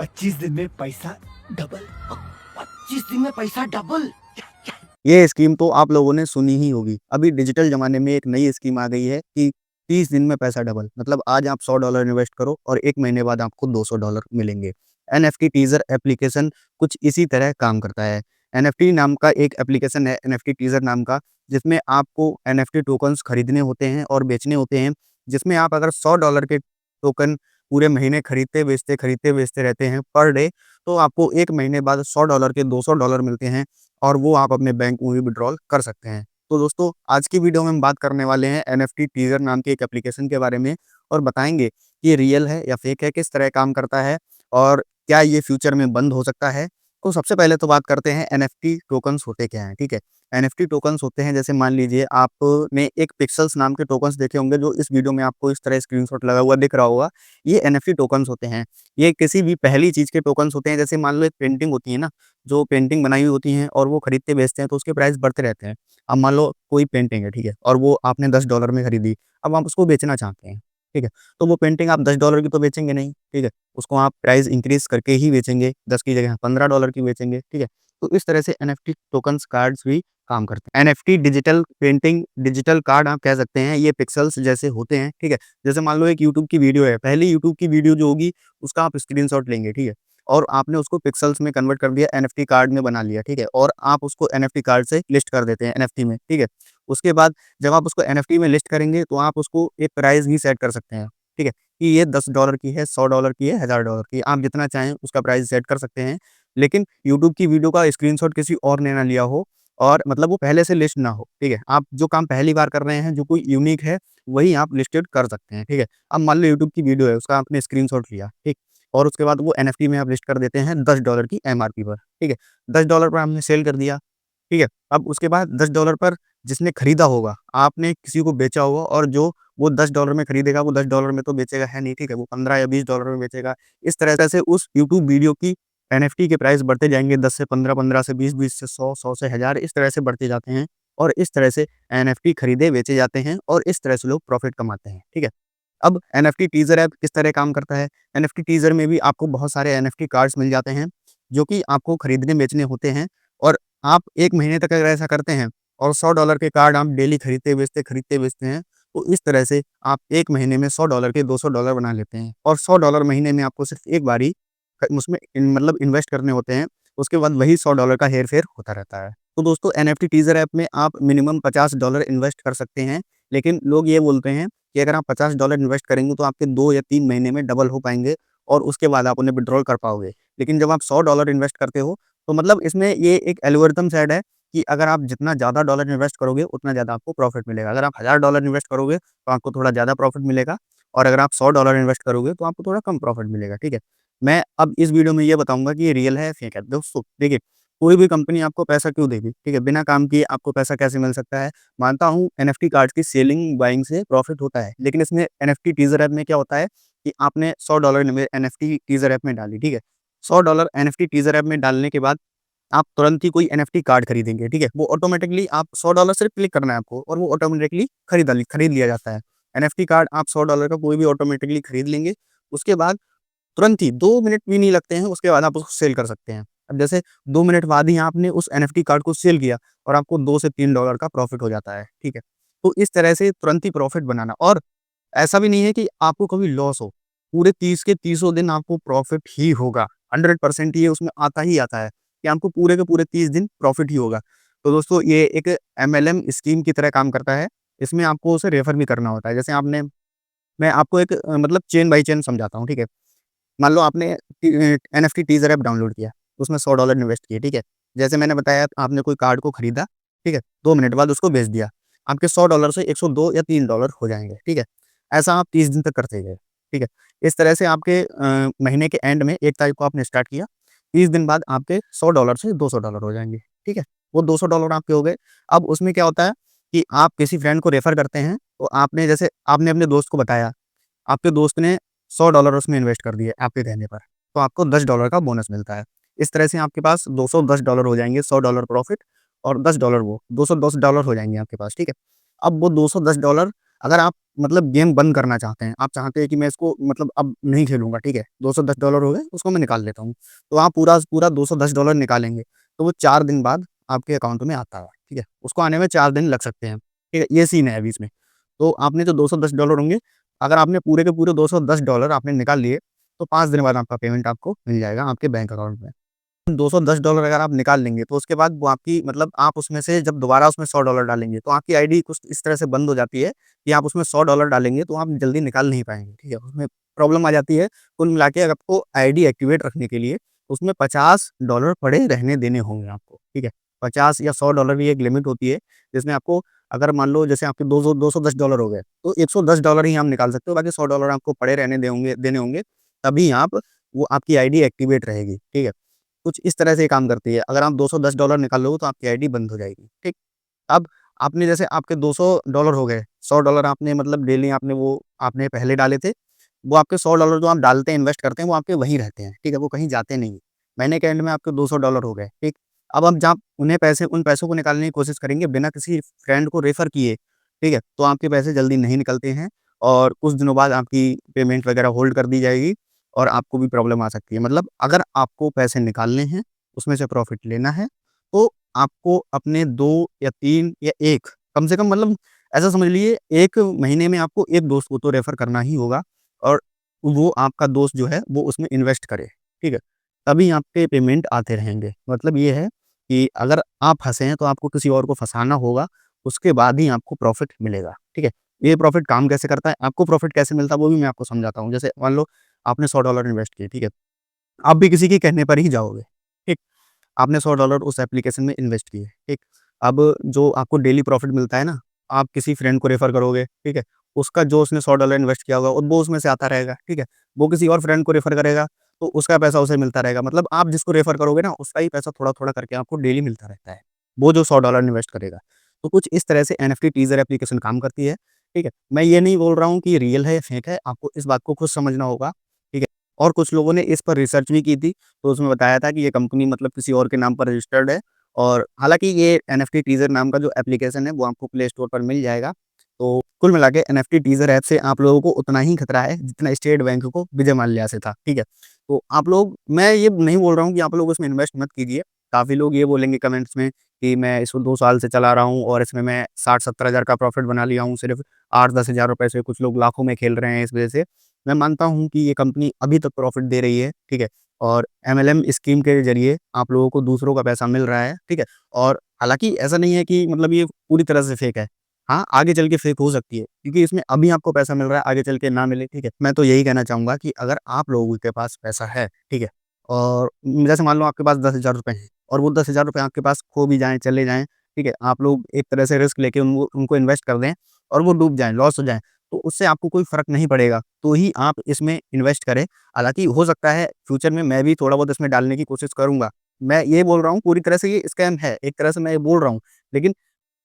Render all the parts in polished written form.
25 दिन में पैसा डबल। 25 दिन में पैसा डबल। ये स्कीम तो आप लोगों ने सुनी ही होगी। अभी डिजिटल ज़माने में एक नई स्कीम आ गई है कि 30 दिन में पैसा डबल। मतलब आज आप $100 इन्वेस्ट करो और 1 महीने बाद आपको $200 मिलेंगे। एनएफटी टीज़र एप्लीकेशन कुछ इसी तरह काम करता है। एनएफटी नाम का एक एप्लीकेशन है, एनएफटी टीज़र नाम का, जिसमें आपको एनएफटी टोकन्स खरीदने होते हैं और बेचने होते हैं। जिसमें आप अगर $100 के टोकन पूरे महीने खरीदते बेचते रहते हैं पर डे, तो आपको 1 महीने बाद $100 के $200 मिलते हैं और वो आप अपने बैंक में भी विड्रॉल कर सकते हैं। तो दोस्तों, आज की वीडियो में हम बात करने वाले हैं एनएफटी टीज़र नाम के एक एप्लीकेशन के बारे में और बताएँगे कि ये रियल है या फेक है, किस तरह काम करता है और क्या ये फ्यूचर में बंद हो सकता है। तो सबसे पहले तो बात करते हैं एनएफटी टोकन्स होते क्या हैं, ठीक है? एनएफटी टोकन्स होते हैं, जैसे मान लीजिए आपने एक पिक्सेल्स नाम के टोकन्स देखे होंगे, जो इस वीडियो में आपको इस तरह स्क्रीनशॉट लगा हुआ दिख रहा होगा। ये एनएफटी टोकन्स होते हैं। ये किसी भी पहली चीज़ के टोकन्स होते हैं, जैसे मान लो एक पेंटिंग होती है ना, जो पेंटिंग बनाई हुई होती हैं और वो खरीदते बेचते हैं तो उसके प्राइस बढ़ते रहते हैं। अब मान लो कोई पेंटिंग है, ठीक है? और वो आपने $10 में खरीदी, अब आप उसको बेचना चाहते हैं, ठीक है? तो वो पेंटिंग आप $10 की तो बेचेंगे नहीं, ठीक है? उसको आप प्राइस इंक्रीज़ करके ही बेचेंगे, 10 की जगह $15 की बेचेंगे, ठीक है? तो इस तरह से एनएफटी टोकन्स कार्ड्स भी काम करते हैं। NFT digital painting, digital card आप कह सकते हैं, ये पिक्सेल्स जैसे होते हैं, ठीक है? जैसे मान लो एक यूट्यूब की वीडियो है, पहली यूट्यूब की वीडियो जो होगी उसका आप स्क्रीनशॉट लेंगे, ठीक है? और आपने उसको पिक्सेल्स में कन्वर्ट कर दिया, एनएफटी कार्ड में बना लिया, ठीक है? और आप उसको एनएफटी कार्ड से लिस्ट कर देते हैं एनएफटी में, ठीक है? उसके बाद जब आप उसको एनएफटी में लिस्ट करेंगे तो आप उसको एक प्राइस भी सेट कर सकते हैं, ठीक है? कि ये $10 की है, $100 की है, $1000 की है, आप जितना चाहें उसका प्राइस सेट कर सकते हैं। लेकिन यूट्यूब की वीडियो का स्क्रीनशॉट किसी और ने ना लिया हो और मतलब वो पहले से लिस्ट ना हो, ठीक है? आप जो काम पहली बार कर रहे हैं, जो कोई यूनिक है, वही आप लिस्टेड कर सकते हैं, ठीक है? अब मान लो यूट्यूब की वीडियो है, उसका आपने स्क्रीनशॉट लिया, ठीक? और उसके बाद वो एनएफटी में आप लिस्ट कर देते हैं $10 की एमआरपी पर, ठीक है? $10 पर आपने सेल कर दिया, ठीक है? अब उसके बाद $10 पर जिसने खरीदा होगा, आपने किसी को बेचा होगा और जो वो $10 में खरीदेगा, वो $10 में तो बेचेगा है नहीं, ठीक है? वो 15 या $20 में बेचेगा। इस तरह से उस यूट्यूब वीडियो की एनएफटी के प्राइस बढ़ते जाएँगे, 10 से 15, 15 से 20, 20 से 100, 100 से 1000, इस तरह से बढ़ते जाते हैं और इस तरह से एनएफटी खरीदे बेचे जाते हैं और इस तरह से लोग प्रॉफ़िट कमाते हैं, ठीक है? अब एनएफटी टीज़र ऐप किस तरह काम करता है? एनएफटी टीज़र में भी आपको बहुत सारे एनएफटी कार्ड्स मिल जाते हैं, जो कि आपको खरीदने-बेचने होते हैं और आप 1 महीने तक अगर ऐसा करते हैं और $100 के कार्ड आप डेली खरीदते बेचते हैं, तो इस तरह से आप 1 महीने में $100 के $200 बना लेते हैं और $100 महीने में आपको सिर्फ़ एक बारी उसमें मतलब इन्वेस्ट करने होते हैं, उसके बाद वही $100 का हेर-फेर होता रहता है। तो दोस्तों, एनएफटी टीज़र ऐप में आप मिनिमम $50 इन्वेस्ट कर सकते हैं, लेकिन लोग ये बोलते हैं कि अगर आप $50 इन्वेस्ट करेंगे तो आपके 2 या 3 महीने में डबल हो पाएँगे और उसके बाद आप उन्हें विथड्रॉल कर पाओगे। लेकिन जब आप $100 इन्वेस्ट करते हो, तो मतलब इसमें ये एक एल्गोरिथम सेट है कि अगर आप जितना ज़्यादा डॉलर इन्वेस्ट करोगे, उतना ज़्यादा आपको प्रॉफ़िट मिलेगा। अगर आप $1000 इन्वेस्ट करोगे, तो आपको थोड़ा ज़्यादा प्रॉफ़िट मिलेगा और अगर आप $100 इन्वेस्ट करोगे, तो आपको थोड़ा कम प्रॉफ़िट मिलेगा, ठीक है? मैं अब इस वीडियो में ये बताऊँगा कि ये रियल है, फेक है। दोस्तों, देखिए, कोई भी कंपनी आपको पैसा क्यों देगी, ठीक है? बिना काम किए आपको पैसा कैसे मिल सकता है? मानता हूँ एनएफटी कार्ड्स की सेलिंग, बाइंग से प्रॉफ़िट होता है, लेकिन इसमें एनएफटी टीज़र ऐप में क्या होता है कि आपने $100 एनएफटी टीज़र ऐप में डाली, ठीक है? $100 एनएफटी टीज़र ऐप में डालने के बाद आप तुरंत ही कोई एनएफटी कार्ड खरीदेंगे, ठीक है? वो ऑटोमैटिकली आप $100 सिर्फ क्लिक करना है आपको और वो ऑटोमैटिकली खरीद लिया जाता है। एनएफटी कार्ड आप $100 का कोई भी ऑटोमैटिकली खरीद लेंगे, उसके बाद तुरंत ही 2 मिनट भी नहीं लगते हैं, उसके बाद आप उसको सेल कर सकते हैं। अब जैसे 2 मिनट बाद ही आपने उस एनएफटी कार्ड को सेल किया और आपको 2 से $3 का प्रॉफ़िट हो जाता है, ठीक है? तो इस तरह से तुरंत ही प्रॉफ़िट बनाना और ऐसा भी नहीं है कि आपको कभी लॉस हो, पूरे 30 के तीसों दिन आपको प्रॉफ़िट ही होगा, 100% ये उसमें आता ही आता है कि आपको पूरे के पूरे 30 दिन प्रॉफ़िट ही होगा। तो दोस्तों, ये एक एमएलएम स्कीम की तरह काम करता है, इसमें आपको उसे रेफ़र भी करना होता है। जैसे मैं आपको एक मतलब चेन बाय चेन समझाता हूँ, ठीक है? मान लो आपने एनएफटी टीज़र ऐप डाउनलोड किया, उसमें $100 इन्वेस्ट किए, ठीक है? जैसे मैंने बताया, आपने कोई कार्ड को खरीदा, ठीक है? 2 मिनट बाद उसको बेच दिया। आपके $100 से 102 या $3 हो जाएँगे, ठीक है? ऐसा आप 30 दिन तक करते गए, ठीक है? इस तरह से आपके महीने के एंड में 1 तारीख को आपने स्टार्ट किया, 30 दिन बाद आपके $100 से $200 हो जाएँगे, ठीक है? वो $200 आपके हो गए। अब उसमें क्या होता है कि आप किसी फ्रेंड को रेफ़र करते हैं, तो आपने अपने दोस्त को बताया, आपके दोस्त ने $100 उसमें इन्वेस्ट कर दिए आपके कहने पर, तो आपको $10 का बोनस मिलता है। इस तरह से आपके पास $210 हो जाएँगे, $100 प्रॉफ़िट और $10 वो, $210 हो जाएँगे आपके पास, ठीक है? अब वो $210 अगर आप मतलब गेम बंद करना चाहते हैं, आप चाहते हैं कि मैं इसको मतलब अब नहीं खेलूँगा, ठीक है? $210 हो गए, उसको मैं निकाल लेता हूँ। तो आप पूरा $210 निकालेंगे, तो वो 4 दिन बाद आपके अकाउंट में आता है, ठीक है? उसको आने में 4 दिन लग सकते हैं, ठीक है? ये सीन है अभी इसमें। तो आपने जो $210 होंगे, अगर आपने पूरे के पूरे $210 आपने निकाल लिए, तो 5 दिन बाद आपका पेमेंट आपको मिल जाएगा आपके बैंक अकाउंट में। $210 अगर आप निकाल लेंगे, तो उसके बाद वो आपकी मतलब आप उसमें से जब दोबारा उसमें $100 डालेंगे, तो आपकी आईडी कुछ इस तरह से बंद हो जाती है कि आप उसमें $100 डालेंगे, तो आप जल्दी निकाल नहीं पाएँगे, ठीक है? उसमें प्रॉब्लम आ जाती है। कुल मिला के अगर आपको आईडी एक्टिवेट रखने के लिए उसमें $50 पड़े रहने देने होंगे आपको, ठीक है? 50 या $100 की एक लिमिट होती है, जिसमें आपको अगर मान लो जैसे आपके दो सौ $210 हो गए, तो $110 ही आप निकाल सकते हो, बाकी $100 आपको पड़े रहने देने होंगे, तभी आप वो आपकी आईडी एक्टिवेट रहेगी, ठीक है? कुछ इस तरह से ये काम करती है। अगर आप $210 निकाल लोगे तो आपकी आईडी बंद हो जाएगी, ठीक? अब आपने जैसे आपके $200 हो गए, $100 आपने मतलब डेली आपने वो आपने पहले डाले थे, वो आपके $100 जो आप डालते हैं, इन्वेस्ट करते हैं, वो आपके वहीं रहते हैं, ठीक है? वो कहीं जाते नहीं हैं। महीने के एंड में आपके $200 हो गए, ठीक? अब आप जब उन पैसों को निकालने की कोशिश करेंगे बिना किसी फ्रेंड को रेफ़र किए, ठीक है? तो आपके पैसे जल्दी नहीं निकलते हैं और कुछ दिनों बाद आपकी पेमेंट वगैरह होल्ड कर दी जाएगी और आपको भी प्रॉब्लम आ सकती है। मतलब अगर आपको पैसे निकालने हैं, उसमें से प्रॉफ़िट लेना है, तो आपको अपने 2 या 3 या 1 कम से कम मतलब ऐसा समझ लीजिए 1 महीने में आपको 1 दोस्त को तो रेफ़र करना ही होगा और वो आपका दोस्त जो है वो उसमें इन्वेस्ट करे, ठीक है? तभी आपके पेमेंट आते रहेंगे। मतलब ये है कि अगर आप फँसे हैं तो आपको किसी और को फँसाना होगा, उसके बाद ही आपको प्रॉफ़िट मिलेगा, ठीक है? ये प्रॉफ़िट काम कैसे करता है, आपको प्रॉफ़िट कैसे मिलता है वो भी मैं आपको समझाता हूँ। जैसे मान लो आपने $100 इन्वेस्ट किए, ठीक है? आप भी किसी के कहने पर ही जाओगे, ठीक? आपने $100 उस एप्लीकेशन में इन्वेस्ट किए, ठीक? अब जो आपको डेली प्रॉफ़िट मिलता है ना, आप किसी फ्रेंड को रेफ़र करोगे, ठीक है? उसका जो उसने $100 इन्वेस्ट किया होगा और वो उसमें से आता रहेगा, ठीक है? वो किसी और फ्रेंड को रेफ़र करेगा, तो उसका पैसा उसे मिलता रहेगा। मतलब आप जिसको रेफ़र करोगे ना, उसका ही पैसा थोड़ा-थोड़ा करके आपको डेली मिलता रहता है, वो जो $100 इन्वेस्ट करेगा। तो कुछ इस तरह से एनएफटी टीज़र एप्लीकेशन काम करती है, ठीक है? मैं ये नहीं बोल रहा हूँ कि ये रियल है या फ़ेक है, आपको इस बात को खुद समझना होगा, ठीक है? और कुछ लोगों ने इस पर रिसर्च भी की थी, तो उसमें बताया था कि ये कंपनी मतलब किसी और के नाम पर रजिस्टर्ड है और हालाँकि ये एनएफटी टीज़र नाम का जो एप्लीकेशन है, वो आपको प्ले स्टोर पर मिल जाएगा। तो कुल मिला के एनएफटी टीज़र ऐप से आप लोगों को उतना ही खतरा है, जितना स्टेट बैंक को विजय माल्या से था, ठीक है? तो आप लोग मैं ये नहीं बोल रहा हूँ कि आप लोग उसमें इन्वेस्ट मत कीजिए। काफ़ी लोग ये बोलेंगे कमेंट्स में कि मैं इसको 2 साल से चला रहा हूँ और इसमें मैं 60-70 हज़ार का प्रॉफ़िट बना लिया हूँ, सिर्फ़ 8-10 हज़ार रुपए से कुछ लोग लाखों में खेल रहे हैं इस वज़ह से। मैं मानता हूँ कि ये कंपनी अभी तक प्रॉफ़िट दे रही है, ठीक है? और एमएलएम स्कीम के ज़रिए आप लोगों को दूसरों का पैसा मिल रहा है, ठीक है? और हालाँकि ऐसा नहीं है कि मतलब ये पूरी तरह से फ़ेक है। हाँ, आगे चल के फ़ेक हो सकती है, क्योंकि इसमें अभी आपको पैसा मिल रहा है, आगे चल के ना मिले, ठीक है? मैं तो यही कहना चाहूँगा कि अगर आप लोगों के पास पैसा है, ठीक है? और जैसे मान लो आपके पास ₹10,000 हैं और वो ₹10,000 आपके पास खो भी जाएँ, चले जाएँ, ठीक है? आप लोग एक तरह से रिस्क लेके उनको इन्वेस्ट कर दें और वो डूब जाएँ, लॉस हो जाएँ, तो उससे आपको कोई फ़र्क नहीं पड़ेगा, तो ही आप इसमें इन्वेस्ट करें। हालाँकि हो सकता है फ्यूचर में मैं भी थोड़ा बहुत इसमें डालने की कोशिश करूँगा। मैं ये बोल रहा हूँ पूरी तरह से ये स्कैम है, एक तरह से मैं ये बोल रहा हूँ, लेकिन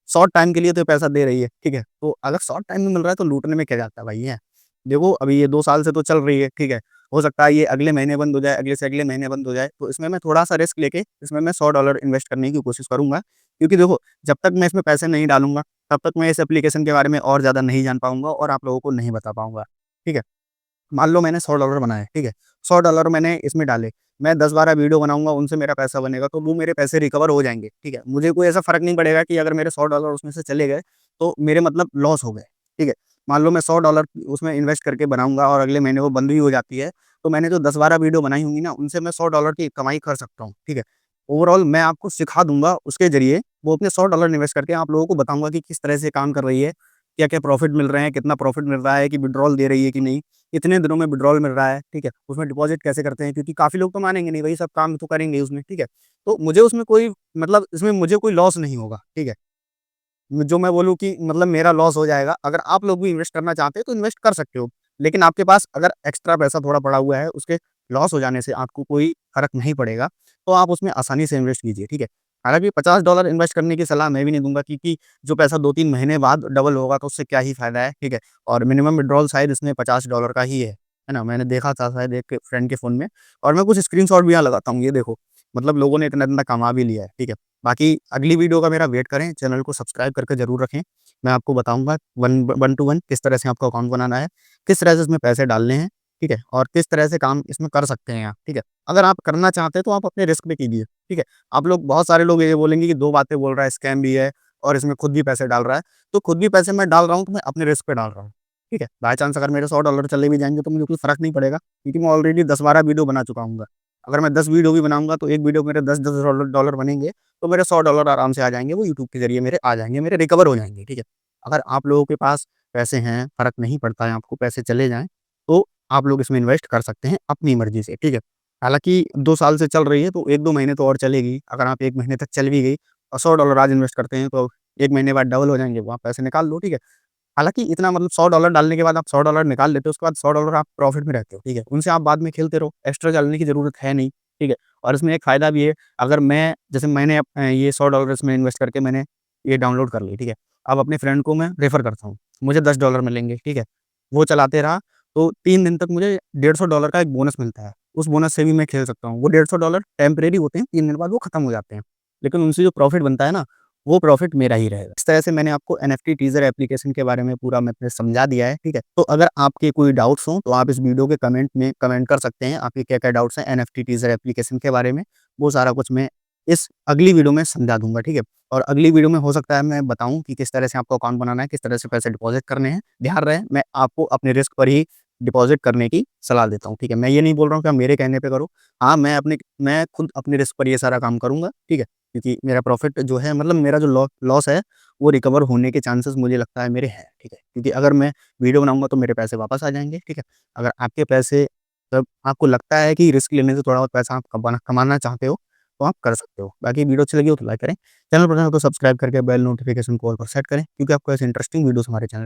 शॉर्ट टाइम के लिए तो ये पैसा दे रही है, ठीक है? तो अगर शॉर्ट टाइम में मिल रहा है तो लूटने में क्या जाता है भाई हैं? देखो अभी ये 2 साल से तो चल रही है, ठीक है? हो सकता है ये अगले महीने बंद हो जाए, अगले से अगले महीने बंद हो जाए, तो इसमें मैं थोड़ा-सा रिस्क लेके इसमें मैं $100 इन्वेस्ट करने की कोशिश करूँगा। क्योंकि देखो, जब तक मैं इसमें पैसे नहीं डालूँगा, तब तक मैं इस एप्लीकेशन के बारे में और ज़्यादा नहीं जान पाऊँगा और आप लोगों को नहीं बता पाऊँगा, ठीक है? मान लो मैंने $100 बनाए, ठीक है? $100 मैंने इसमें डाले, मैं 10-12 वीडियो बनाऊँगा, उनसे मेरा पैसा बनेगा, तो वो मेरे पैसे रिकवर हो जाएँगे, ठीक है? मुझे कोई ऐसा फ़र्क नहीं पड़ेगा कि अगर मेरे $100 उसमें से चले गए, तो मेरे मतलब लॉस हो गए, ठीक है? मान लो मैं $100 उसमें इन्वेस्ट करके बनाऊँगा और अगले महीने वो बंद भी हो जाती है, तो मैंने जो 10-12 वीडियो बनाई होंगी ना, उनसे मैं $100 की कमाई कर सकता हूँ, ठीक है? ओवरऑल मैं आपको सिखा दूँगा उसके ज़रिए, वो अपने $100 इन्वेस्ट करके आप लोगों को बताऊँगा कि किस तरह से काम कर रही है, क्या-क्या प्रॉफ़िट मिल रहे हैं, कितना प्रॉफ़िट मिल रहा है, कि विथड्रॉल दे रही है कि नहीं। कितने दिनों में विथड्रॉल मिल रहा है, ठीक है? उसमें डिपॉज़िट कैसे करते हैं? क्योंकि काफ़ी लोग तो मानेंगे नहीं, वही सब काम तो करेंगे उसमें, ठीक है? तो मुझे उसमें कोई मतलब इसमें मुझे कोई लॉस नहीं होगा, ठीक है? जो मैं बोलूँ कि मतलब मेरा लॉस हो जाएगा, अगर आप लोग भी इन्वेस्ट करना चाहते हैं तो इन्वेस्ट कर सकते हो। लेकिन आपके पास अगर एक्स्ट्रा पैसा थोड़ा पड़ा हुआ है, उसके लॉस हो जाने से आपको कोई फ़र्क नहीं पड़ेगा, तो आप उसमें आसानी से इन्वेस्ट कीजिए, ठीक है? हालाँकि $50 इन्वेस्ट करने की सलाह मैं भी नहीं दूँगा, क्योंकि जो पैसा 2-3 महीने बाद डबल होगा तो उससे क्या ही फ़ायदा है, ठीक है? और मिनिमम विथड्रॉल शायद इसमें $50 का ही है ना? मैंने देखा था शायद एक फ्रेंड के फ़ोन में और मैं कुछ स्क्रीनशॉट भी यहाँ लगाता हूँ, ये देखो। मतलब लोगों ने इतना-इतना कमा भी लिया है, ठीक है। बाकी अगली वीडियो का मेरा वेट करें, चैनल को सब्सक्राइब करके ज़रूर रखें। मैं आपको बताऊँगा वन टू वन किस तरह से आपको अकाउंट बनाना है, किस तरह से इसमें पैसे डालने हैं, ठीक है? और किस तरह से काम इसमें कर सकते हैं आप, ठीक है? अगर आप करना चाहते हैं तो आप अपने रिस्क पे कीजिए, ठीक है? आप लोग बहुत सारे लोग ये बोलेंगे कि 2 बातें बोल रहा है, स्कैम भी है और इसमें खुद भी पैसे डाल रहा है। तो खुद भी पैसे मैं डाल रहा हूँ तो मैं अपने रिस्क पे डाल रहा हूँ, ठीक है? बाय चांस अगर मेरे $100 चले भी जाएँगे तो मुझे कोई फ़र्क नहीं पड़ेगा क्योंकि मैं ऑलरेडी 10-12 वीडियो बना चुका हूँगा। अगर मैं 10 वीडियो भी बनाऊँगा तो एक वीडियो मेरे 10-10 डॉलर बनेंगे, तो मेरे $100 आराम से आ जाएँगे, वो यूट्यूब के ज़रिए मेरे आ जाएँगे, मेरे रिकवर हो जाएँगे, ठीक है? अगर आप लोगों के पास पैसे हैं, फ़र्क नहीं पड़ता है आपको पैसे चले जाएँ, तो आप लोग इसमें इन्वेस्ट कर सकते हैं अपनी मर्ज़ी से, ठीक है? हालाँकि 2 साल से चल रही है तो 1-2 महीने तो और चलेगी। अगर आप 1 महीने तक चल भी गई और $100 आज इन्वेस्ट करते हैं तो 1 महीने बाद डबल हो जाएँगे, वो आप पैसे निकाल लो, ठीक है? हालाँकि इतना मतलब $100 डालने के बाद आप $100 निकाल लेते हो, उसके बाद $100 आप प्रॉफ़िट में रहते हो, ठीक है? उनसे आप बाद में खेलते रहो, एक्स्ट्रा डालने की ज़रूरत है नहीं, ठीक है? और इसमें एक फ़ायदा भी है, अगर मैं जैसे मैंने ये $100 इसमें इन्वेस्ट करके मैंने ये डाउनलोड कर ली, ठीक है? अब अपने फ्रेंड को मैं रेफ़र करता हूँ, मुझे $10 मिलेंगे, ठीक है? वो चलाते रहा, तो 3 दिन तक मुझे $150 का एक बोनस मिलता है, उस बोनस से भी मैं खेल सकता हूँ। वो $150 टेम्परेरी होते हैं, 3 दिन बाद वो खत्म हो जाते हैं, लेकिन उनसे जो प्रॉफ़िट बनता है ना, वो प्रॉफ़िट मेरा ही रहेगा। इस तरह से मैंने आपको एनएफटी टीज़र एप्लीकेशन के बारे में पूरा मैंने समझा दिया है, ठीक है? तो अगर आपके कोई डाउट्स हों, तो आप इस वीडियो के कमेंट में कमेंट कर सकते हैं, आपके क्या-क्या डाउट्स हैं एनएफटी टीज़र एप्लीकेशन के बारे में, वो सारा कुछ मैं इस अगली वीडियो में समझा दूँगा, ठीक है? और अगली वीडियो में हो सकता है मैं बताऊँ कि किस तरह से आपको अकाउंट बनाना है, किस तरह से पैसे डिपॉज़िट करने हैं। ध्यान रहे मैं आपको अपने रिस्क पर ही डिपॉज़िट करने की सलाह देता हूँ, ठीक है? मैं ये नहीं बोल रहा हूँ कि आप मेरे कहने पे करो। हाँ, मैं खुद अपने रिस्क पर ये सारा काम करूँगा, ठीक है? क्योंकि मेरा प्रॉफ़िट जो है मतलब मेरा जो लॉस है, वो रिकवर होने के चांसेस मुझे लगता है मेरे हैं, ठीक है? क्योंकि अगर मैं वीडियो बनाऊँगा तो मेरे पैसे वापस आ जाएँगे, ठीक है? अगर आपके पैसे जब आपको लगता है कि रिस्क लेने से थोड़ा बहुत पैसा आप कमाना चाहते हो, तो आप कर सकते हो। बाकी वीडियो अच्छी लगी हो तो लाइक करें, चैनल पर नए हो तो सब्सक्राइब करके बेल नोटिफ़िकेशन को ऑल पर सेट करें क्योंकि आपको ऐसे इंटरेस्टिंग वीडियोज़ हमारे चैनल